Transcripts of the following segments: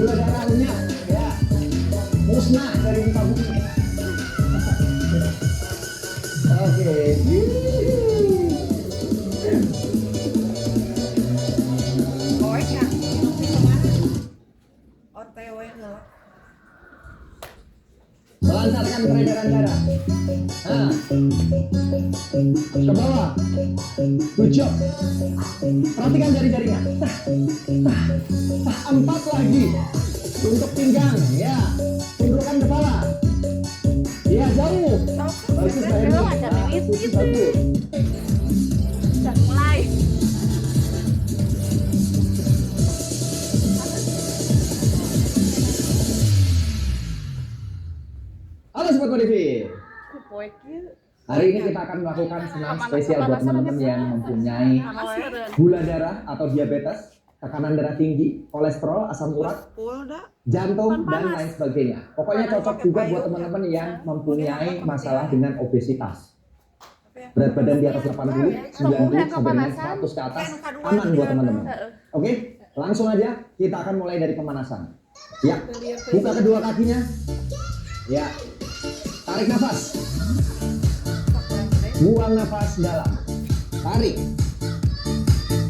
gula darahnya ya musnah dari muka bumi. Oke. Melancarkan peredaran darah. Nah, ke bawah. Good job. Perhatikan jari-jarinya. Empat lagi. Untuk pinggang, ya. Tundukkan kepala. Ya, jauh. Bagus, bagus. Bagus. Udah mulai. Halo Sobat Modifit. Hari ini kita akan melakukan senam spesial buat teman-teman yang mempunyai gula darah atau diabetes, tekanan darah tinggi, kolesterol, asam urat, jantung, dan lain sebagainya. Pokoknya cocok juga buat teman-teman yang mempunyai masalah dengan obesitas. Berat badan di atas 80, 90, sampai dengan 100 ke atas, aman buat teman-teman. Oke, langsung aja kita akan mulai dari pemanasan. Ya, buka kedua kakinya. Ya, tarik nafas. Buang nafas dalam. Tarik.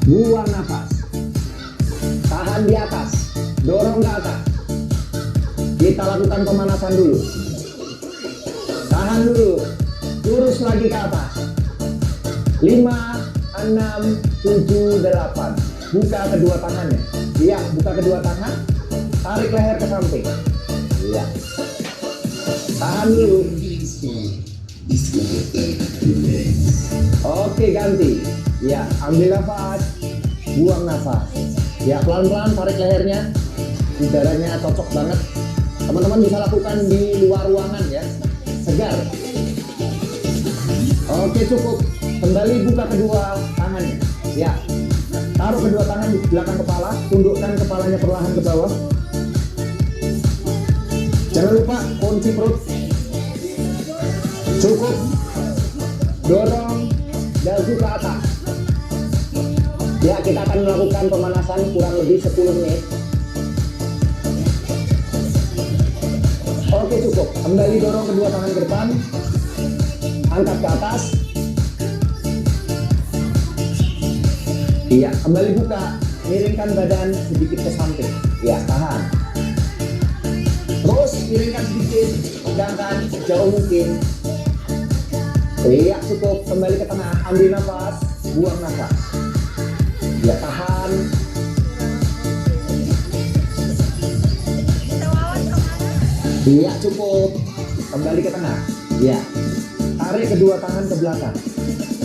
Buang nafas. Tahan di atas. Dorong ke atas. Kita lakukan pemanasan dulu. Tahan dulu. Lurus lagi ke atas. 5, 6, 7, 8. Buka kedua tangannya. Iya, buka kedua tangan. Tarik leher ke samping. Iya. Tahan dulu. Oke, ganti. Ya, ambil nafas. Buang nafas. Ya, pelan-pelan tarik lehernya. Udaranya cocok banget. Teman-teman bisa lakukan di luar ruangan ya. Segar. Oke, cukup. Kembali buka kedua tangannya. Ya. Taruh kedua tangan di belakang kepala. Tundukkan kepalanya perlahan ke bawah. Jangan lupa kunci perut. Cukup. Dorong dagu ke atas. Ya, kita akan melakukan pemanasan kurang lebih 10 menit. Oke, cukup. Kembali dorong kedua tangan ke depan. Angkat ke atas. Iya, kembali buka. Miringkan badan sedikit ke samping. Ya, tahan. Terus miringkan sedikit, tegangkan sejauh mungkin. Iya, cukup. Kembali ke tengah, ambil nafas, buang nafas. Ya, tahan. Iya, cukup. Kembali ke tengah. Ya, tarik kedua tangan ke belakang.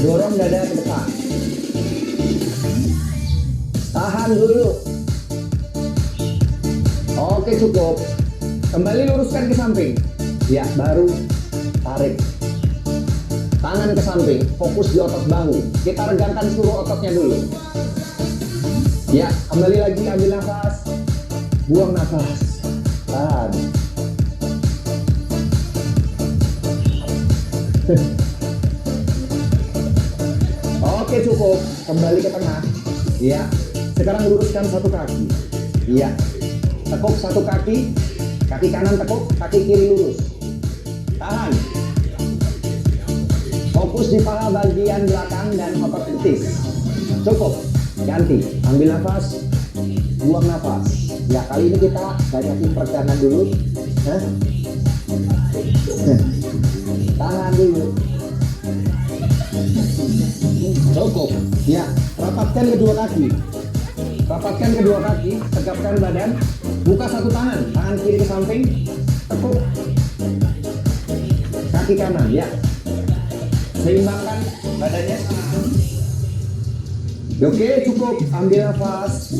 Dorong dada ke depan. Tahan dulu. Oke, cukup. Kembali luruskan ke samping. Ya, baru tarik. Tangan ke samping, fokus di otot bahu. Kita regangkan seluruh ototnya dulu. Ya, kembali lagi, ambil nafas. Buang nafas. Tahan. Oke, cukup. Kembali ke tengah. Ya, sekarang luruskan satu kaki. Ya, tekuk satu kaki. Kaki kanan tekuk, kaki kiri lurus. Tahan. Fokus di paha bagian belakang dan otot betis. Cukup. Ganti. Ambil nafas. Buang nafas. Ya, kali ini kita banyakin peregangan dulu. Tahan dulu. Cukup. Ya, rapatkan kedua kaki. Rapatkan kedua kaki. Tegapkan badan. Buka satu tangan. Tangan kiri ke samping. Tekuk. Kaki kanan. Ya. Seimbangkan badannya. Oke, cukup. Ambil nafas.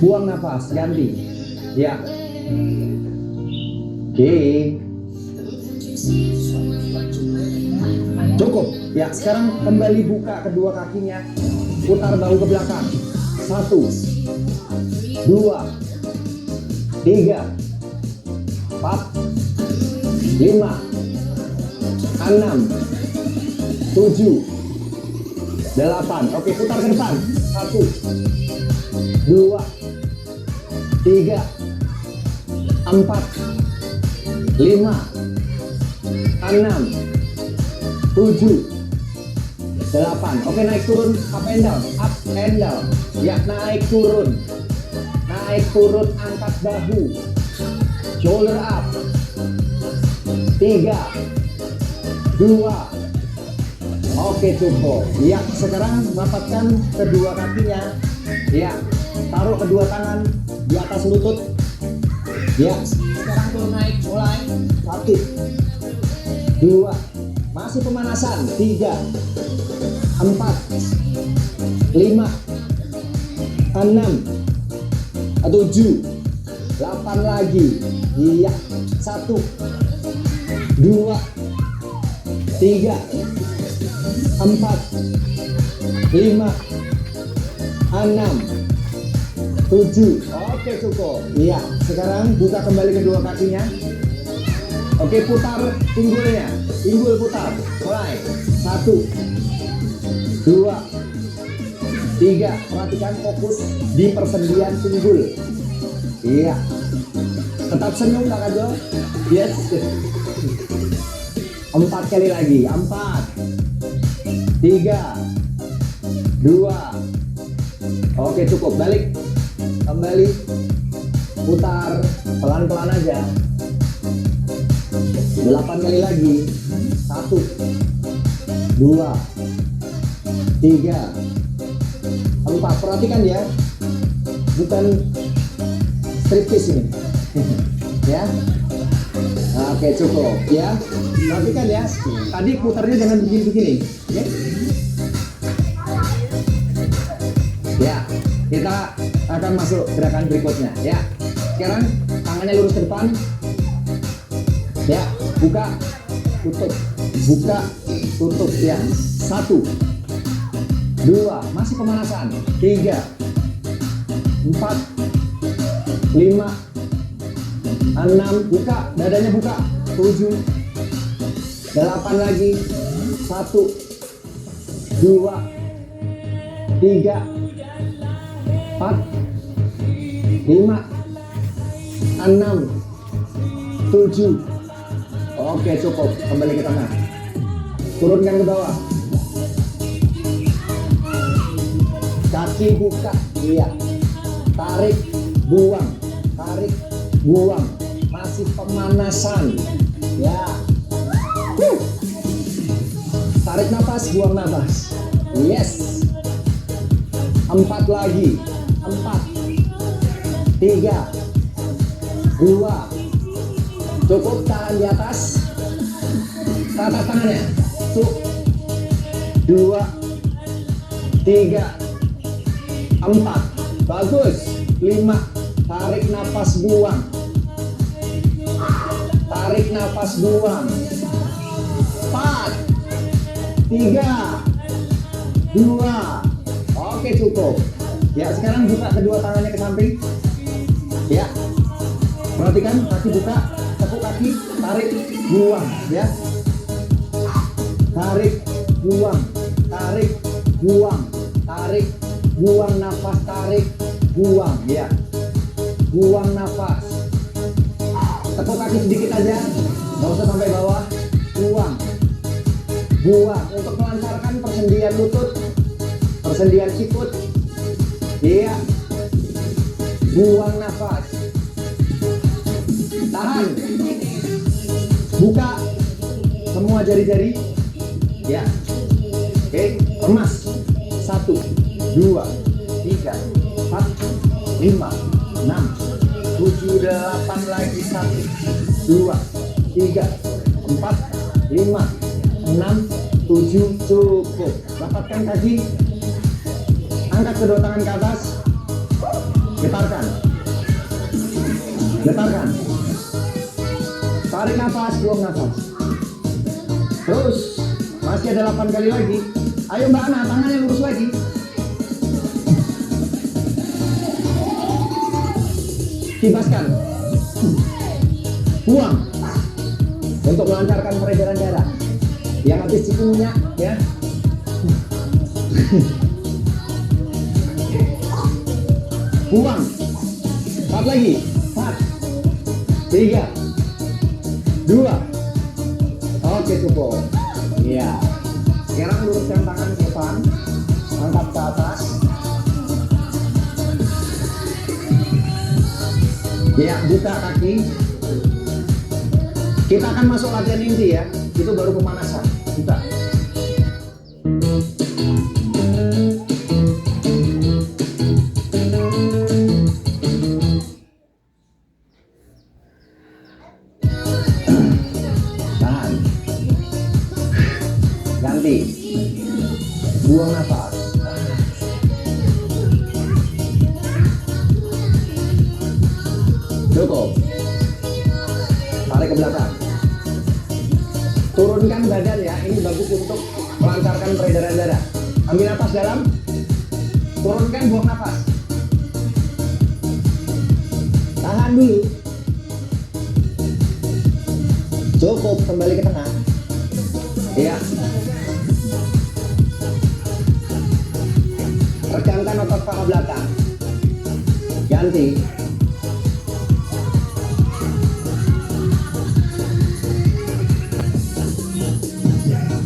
Buang nafas. Ganti. Ya. Oke. Cukup. Ya, sekarang kembali buka kedua kakinya. Putar bahu ke belakang. 1, 2, 3, 4, 5, 6, 7, 8. Oke, putar ke depan. 1, 2, 3, 4, 5, 6, 7, 8. Oke, naik turun, up and down, up and down. Ya, naik turun, angkat bahu, shoulder up. 3, 2. Oke, cukup. Ya, sekarang rapatkan kedua kakinya. Ya, taruh kedua tangan di atas lutut. Ya, sekarang turun naik, mulai. 1, 2, masih pemanasan. 3, 4, 5, 6, 7, 8 lagi. Iya, 1, 2, 3, 4, 5, 6, 7. Oke, cukup. Iya, sekarang buka kembali kedua kakinya. Oke, putar pinggulnya. Pinggul putar. Mulai. 1, 2, 3. Perhatikan, fokus di persendian pinggul. Iya. Tetap senyum, Kak Kajo. Yes. 4 kali lagi. 4, 3, 2. Oke, cukup. Balik. Kembali. Putar. Pelan-pelan aja. 8 kali lagi. 1, 2, 3, 4. Perhatikan ya, bukan striptease ini. Ya. Oke, cukup ya. Perhatikan ya. Tadi putarnya jangan begini-begini. Ya. Ya, kita akan masuk gerakan berikutnya ya. Sekarang tangannya lurus ke depan. Ya, buka, tutup, buka, tutup ya. 1, 2, masih pemanasan. 3, 4, 5, 6, buka, dadanya buka. 7, 8 lagi. 1, 2, 3, 4, 5, 6, 7. Oke, cukup. Kembali ke tengah. Turunkan ke bawah. Kaki buka. Iya. Tarik, buang. Tarik, buang. Masih pemanasan. Ya. Tarik nafas, buang nafas. Yes. 4 lagi. 4, 3, 2. Cukup, tahan di atas. Ke atas tangannya. 1, 2, 3, 4. Bagus. 5. Tarik nafas, buang. Tarik nafas, buang. 4, 3, 2. Oke, cukup. Ya, sekarang buka kedua tangannya ke samping. Ya. Perhatikan, kaki buka, tepuk kaki, tarik, buang, ya. Tarik, buang, tarik, buang, tarik, buang nafas, tarik, buang, ya. Buang nafas. Tepuk kaki sedikit aja, nggak usah sampai bawah. Buang, buang untuk melancarkan persendian lutut, persendian sikut, iya. Buang nafas. Tahan. Buka semua jari-jari. Ya. Oke, remas. 1, 2, 3, 4, 5, 6, 7, 8 lagi. 1, 2, 3, 4, 5, 6, 7. Cukup. Rapatkan kaki. Angkat kedua tangan ke atas. Getarkan. Getarkan. Tarik nafas, buang nafas. Terus, masih ada 8 kali lagi. Ayo Mbak Ana, tangannya lurus lagi. Kibaskan. Buang. Untuk melancarkan peredaran darah. Yang habis cikunnya, ya. Buang. 4 lagi. 4, 3, 2. Oke, cukup. Iya. Sekarang luruskan tangan ke depan, angkat ke atas. Ya, buka kaki. Kita akan masuk latihan inti ya. Itu baru pemanasan. Buka. Tahan. Ganti. Buang nafas. Cukup. Tarik ke belakang. Turunkan badan ya. Ini bagus untuk melancarkan peredaran darah. Ambil nafas dalam. Turunkan, buang nafas. Tahan dulu. Cukup, kembali ke tengah. Iya. Regangkan otot paha belakang. Ganti.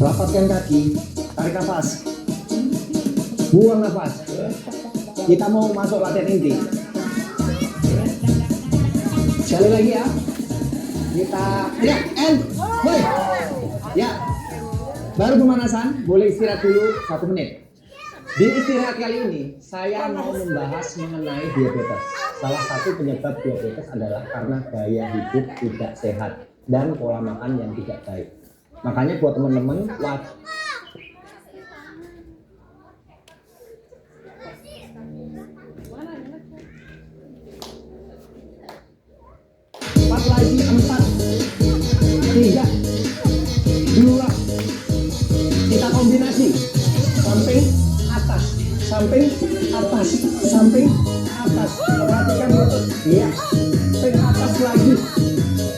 Rapatkan kaki, tarik nafas. Buang nafas. Kita mau masuk latihan inti. Sekali lagi ya. Kita ya, boleh. Ya. Baru pemanasan, boleh istirahat dulu 1 menit. Di istirahat kali ini, saya mau membahas mengenai diabetes. Salah satu penyebab diabetes adalah karena gaya hidup tidak sehat dan pola makan yang tidak baik. Makanya buat teman-teman, empat lagi, 4, 3, 2, kita kombinasi samping atas, samping atas, samping atas. Perhatikan lutut, iya, samping atas lagi,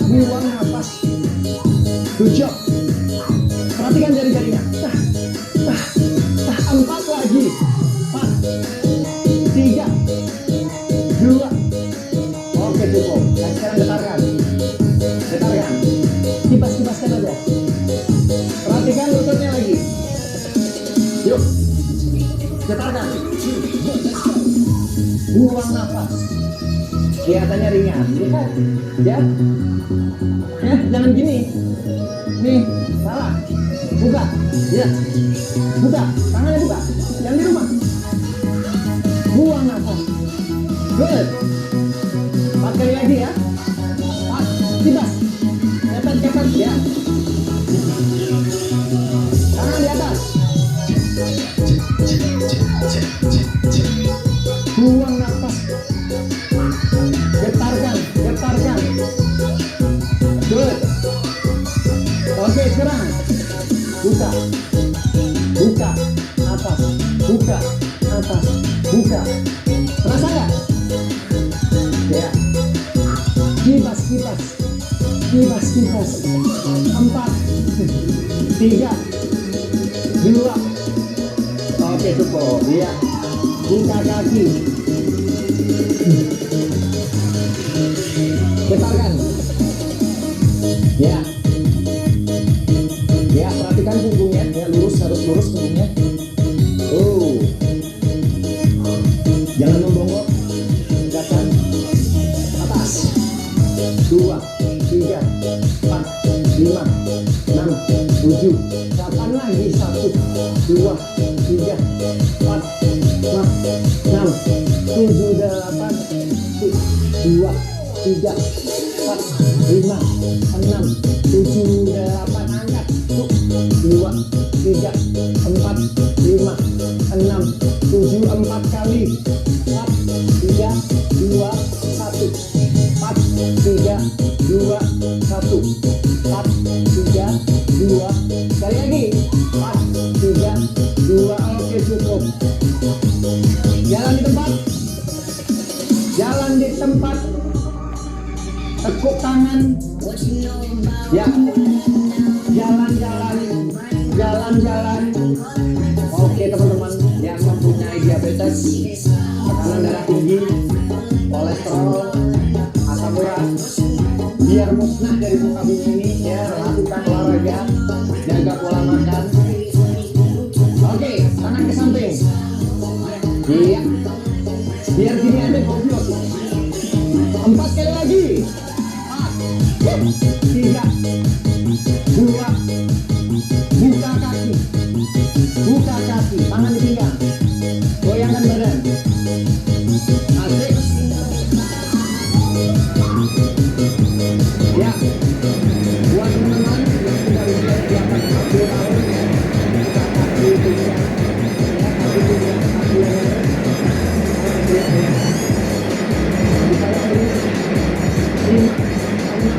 buang nafas. Good job. Perhatikan jari-jarinya. 4 lagi. 4, 3, 2. Oke, cukup. Dan sekarang getarkan. Getarkan. Kibas-kibaskan aja. Perhatikan lututnya lagi. Yuk. Getarkan. Buang nafas. Kelihatannya ringan. Lihat. Ya. Ya, jangan gini. Nih, salah. Buka. Ya. Buka. Tangannya buka. Yang di rumah. Buang nafas. Good. 4 kali lagi ya. 4. Kibas. Kepet-kepet ya. Tangan di atas. Buang nafas. Getarkan. Getarkan. Good. Oke, sekarang buka, buka, atas, buka, atas, buka. Terasa nggak? Ya. Kibas, kibas, kibas, kibas. 4, 3, 2. Oke, cukup. Ya. Buka kaki. Getarkan. Ya. Ya, perhatikan punggungnya, ya, lurus, harus lurus punggungnya. Jangan membongkok. Tegakkan. Atas. 2, 3, 4, 5, 6, 7. 8 lagi. 1, 2, 3, 4, 5, 6, 7, 8, 2, 3, 4, 5, 6, 7, 8. Angkat. 2, 3, 4, 5, 6, 7. 4 kali. 4, 3, 2, 1. 4, 3, 2, 1. 4, 3, 2. Sekali lagi. 4, 3, 2. Oke, cukup. Jalan di tempat. Jalan di tempat. Tekuk tangan. Ya. Jalan-jalan. Jalan-jalan. Oke, teman-teman yang mempunyai diabetes, tekanan darah tinggi, kolesterol, asam urat, biar musnah dari muka bumi ini ya. Lakukan olahraga, jaga pola makan. Oke, tangan ke samping. Iya, biar gini aja goblok. 4 kali lagi. 3, 2, buka kaki, buka kaki, tangan di pinggang, goyangkan badan. Asik. Ya, buat teman-teman yang sudah usia di atas 40 tahun, buka kaki pinggang, ya kaki pinggang, kaki leher. Saya beri 5, 6,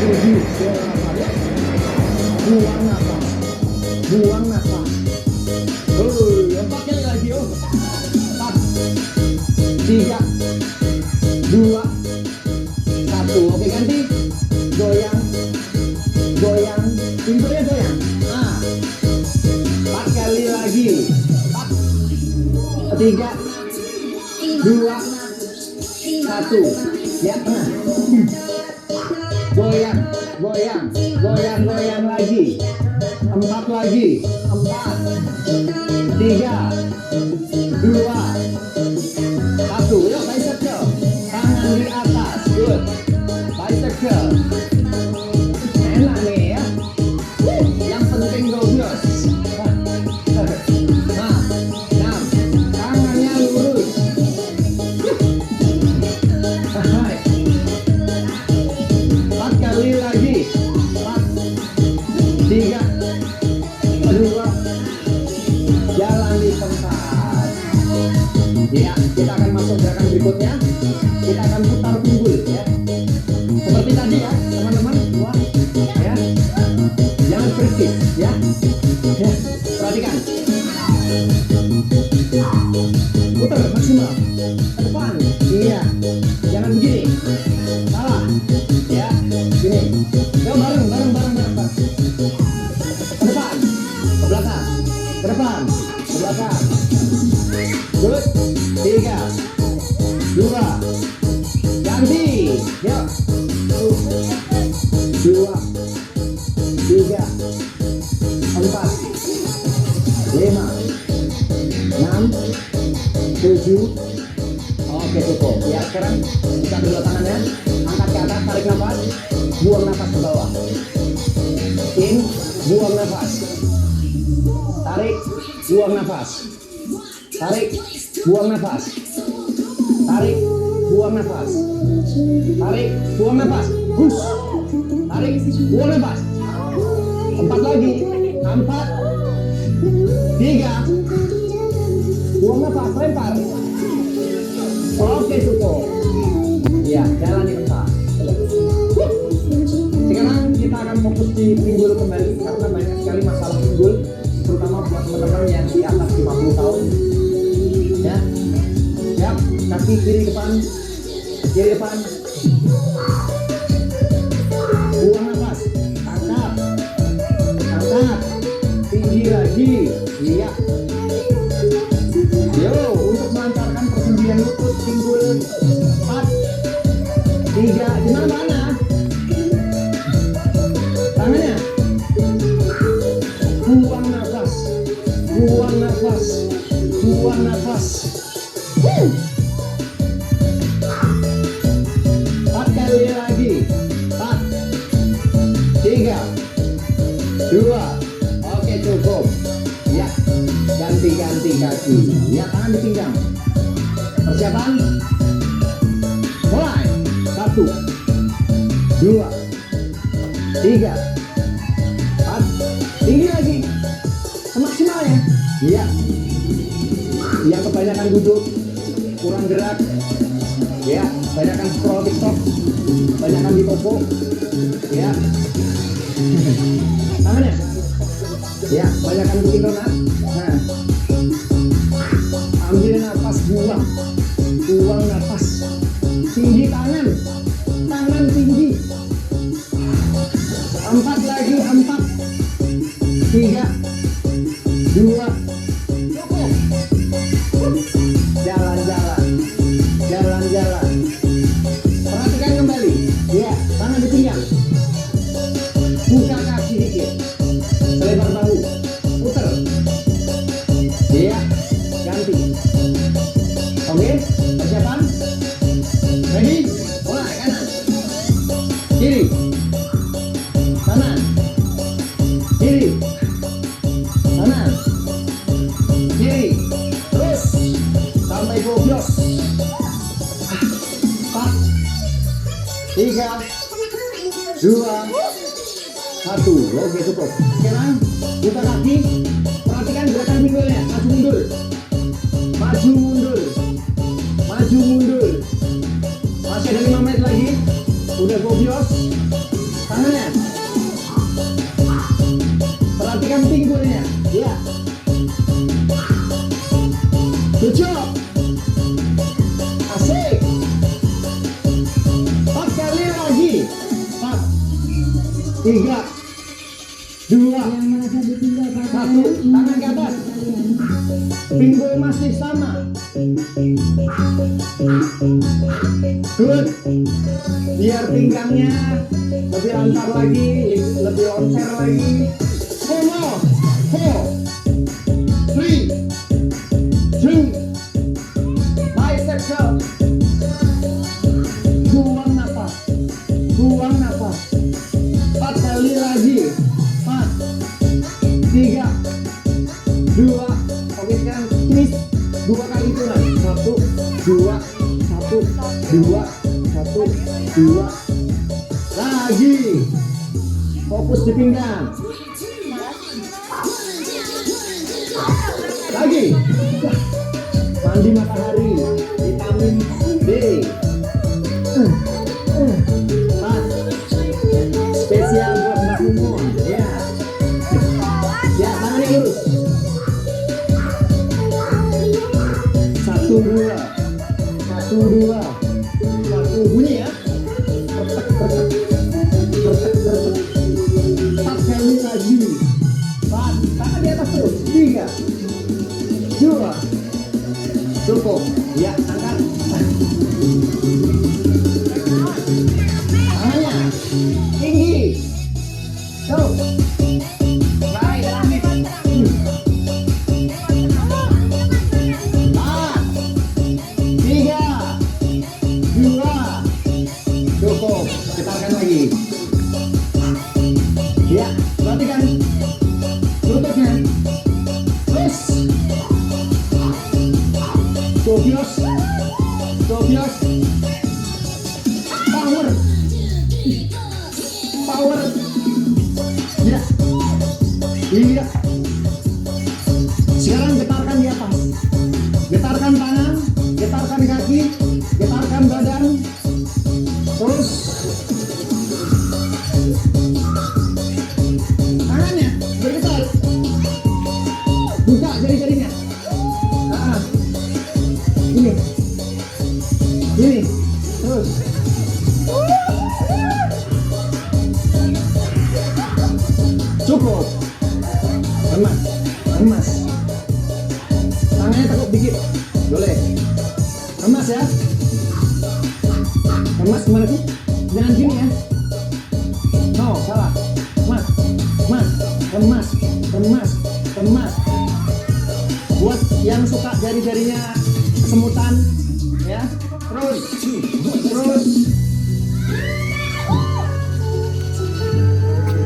7, 8, ya. Buang nafas, buang nafas. 4 kali lagi, 4, 3, 2, 1. Oke, ganti. Goyang, goyang, pintunya goyang. 4 kali lagi. 4, 3, 2, 1. Ya, tengah. Goyang, goyang, goyang, goyang lagi. 4 lagi. 4, 3, 2, 1. Yuk, bicep curl. Tangan di atas. Good. Bicep curl. Enak nih ya. Yang penting gobios. 6. Tangannya lurus. 4 kali lagi. 4, 3, 2, jalan di tempat. Ya, kita akan masuk gerakan berikutnya. Kita akan putar pinggul ya. Seperti tadi ya, teman-teman. Wah, ya. Jangan berisik ya. Ya, perhatikan. Putar maksimal. Ke depan. Iya. Jangan begini. Salah. Ya, gini. Yo, bareng, bareng, bareng, bareng. Ke depan. Ke belakang. Ke depan. Ke belakang. Good. 3, 2, ganti. Yuk. 2, 3, 4, 5, 6, 7. Oke, cukup. Ya, sekarang kita kedua tangannya, angkat ke atas, tarik nafas, buang nafas ke bawah. In, buang nafas. Tarik, buang nafas. Tarik, buang nafas. Tarik, buang nafas. Tarik, buang nafas. Hus. Tarik, buang nafas. 4 lagi. 4, 3, buang nafas, lempar. Oke, cukup. Ya, jalan di tempat. Sekarang kita akan fokus di pinggul kembali karena banyak sekali masalah pinggul, terutama buat teman-teman yang di atas 50 tahun. Ya, siap. Kaki kiri depan, kiri depan. Buang nafas, angkat, angkat, tinggi lagi. Iya. Yo, untuk melancarkan persendian lutut, pinggul. 4, 3, di mana? Tangannya. Buang nafas, buang nafas, buang nafas. 4 kali lagi. 4, 3, 2. Oke, cukup. Ya, ganti-ganti kaki. Ya, tangan di pinggang. Persiapan. Mulai. 1, 2, 3, 4. Tinggi lagi. Semaksimalnya. Iya. Yang kebanyakan duduk, kurang gerak. Ya, banyakan scroll TikTok, banyakan di toko. Ya. Tangannya. Ya, banyakan bikin donat. Nah. Ambil nafas, buang. Buang nafas. Tinggi tangan. Tangan tinggi. 4 lagi, 4, 3, 2. Cukup. Jalan-jalan. Jalan-jalan. Perhatikan kembali. Ya, tangan di pinggang. Persiapan. Ready? Mulai. Kanan. Kiri. Kanan. Kiri. Kanan. Kiri. Terus sampai gobios. 4, 3, 2, 1. Oke, cukup. Sekarang buka kaki. Perhatikan gerakan pinggulnya. Maju mundur. Maju mundur. Maju mundur. Masih ada 5 menit lagi. Udah gobios. Tangannya. Perhatikan pinggulnya. Ya. Good job. Asik. 4 kali lagi. 4, 3, 2, 1. Tangan ke atas. Pinggul masih sama. Good. Biar pinggangnya lebih lancar lagi, lebih loncer lagi. 4, 3, 2, bicep curl. Buang nafas. Buang nafas. 4 kali lagi. 4, 3, 2. Oke, sekarang finish. 2 kali hitungan. 1, 2, 1, 2, 1, 2. Lagi. Fokus di pinggang. Lagi. Mandi matahari. Vitamin D. 4. Spesial buat Mbak Umon. Ya. Ya, tangannya lurus. 1, 2. 1, 2. 1. Bunyi ya. 4 kali lagi. 4. Tangan di atas terus. 3, 2. Cukup. Ya, angkat. Tangannya tinggi. Go. Right. 4, 3, 2. Cukup. Getarkan lagi. Ya, perhatikan lututnya. Terus. Gobios. Gobios. Power. Power. Ya. Iya. Sekarang getarkan di atas. Getarkan tangan, getarkan kaki, getarkan badan. Terus tangannya bergetar. Buka jari-jarinya. Nah, ini. Ini. Terus. Cukup. Remas. Remas. Tangannya tekuk dikit. Boleh. Remas ya. Remas gimana sih? Jangan gini ya. No, salah. Mas. Mas. Remas. Remas. Remas. Buat yang suka jari-jarinya kesemutan ya. Terus. Terus.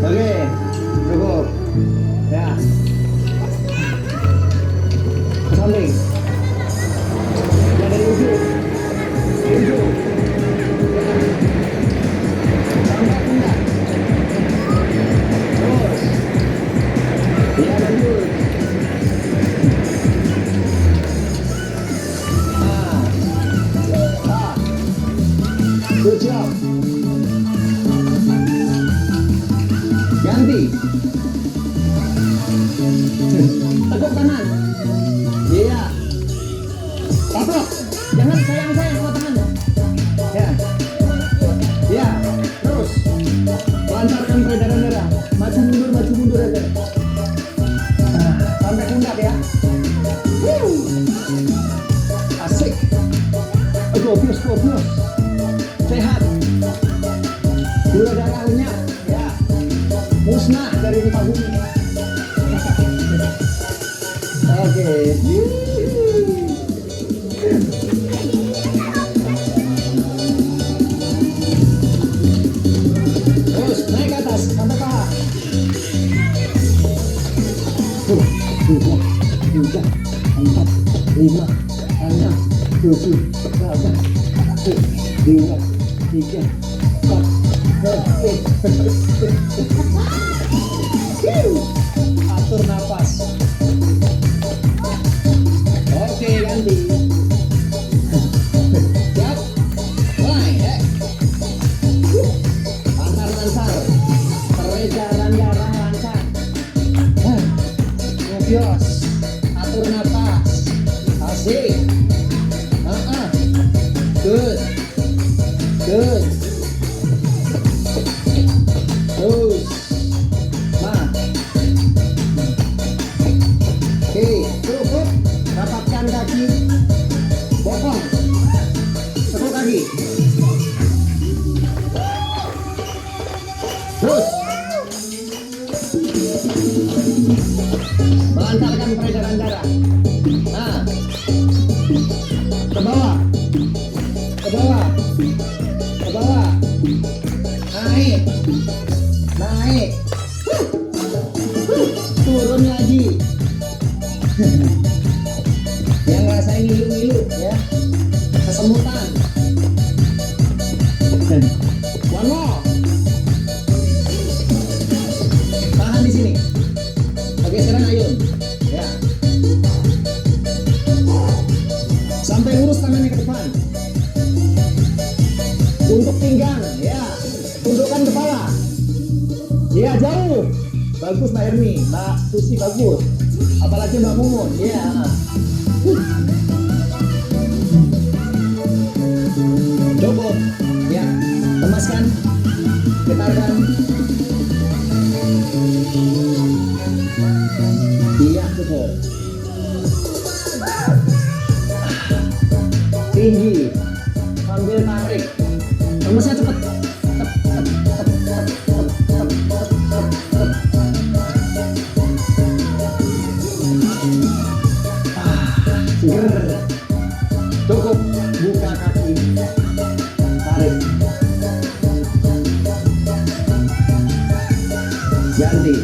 Oke. Cukup. Ya. Ke samping. Ya, dari ujung. Ujung. Sampai pundak. Terus. Ya, lanjut. Good job. Ganti. Tekuk kanan. Iya. Taplok. Jangan sayang-sayang sama tangannya. Ya. Ya. Terus. Lancarkan peredaran darah. Maju mundur aja. Sampai pundak ya. Asik. Gobios. Sehat. Gula darah lenyap. Ya. Musnah dari muka bumi. Oke. Satu, dua, tiga, empat. Atur nafas. Oke, ganti. Siap. Mulai, lancar. Peredaran darah lancar. Ngobios. Atur nafas. Asik. Good. Terus. Nah. Oke, cukup. Rapatkan kaki. Bokong. Tekuk kaki. Terus. Melancarkan peredaran darah. Nah. Ke bawah. Naik. Turun lagi. Yang rasain ngilu-ngilu ya. Kesemutan. One more. Tahan di sini. Oke, sekarang ayun. Ya. Sampai lurus tangannya ke depan. Untuk pinggang, ya. Tundukkan kepala. Ya, jauh. Bagus Mbak Hermi, Mbak Susi bagus. Apalagi Mbak Mumun, ya. Cukup. Ya, lemaskan. Getarkan. Iya, cukup. Tinggi. Sambil tarik. Lemasnya cepat. Cukup. Buka kaki. Tarik. Ganti.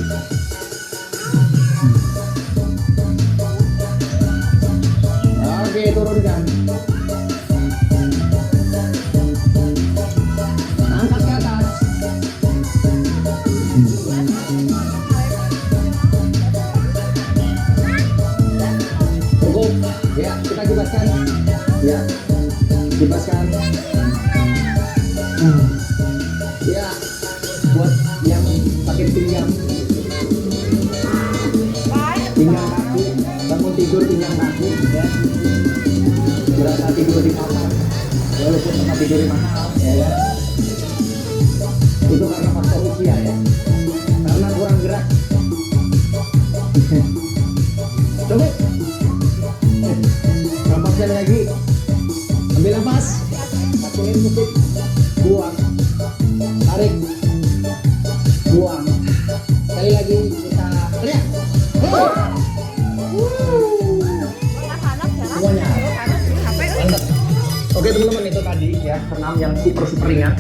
Oke, turunkan. Angkat ke atas. Cukup. Ya, kita kibaskan. Ya, kibaskan. Ya, buat yang sakit pinggang kaki, bangun tidur pinggang kaki, ya. Berasa tidur di kamar, walaupun tempat tidur mahal, ya. Itu karena faktor usia, ya. Karena kurang gerak. Coba. Napaskan lagi. Ambil nafas. Kasihin musik. Buang. Tarik. Buang. Sekali lagi kita teriak. Semuanya. Mantap. Oke teman-teman, itu tadi ya senam yang super ringan.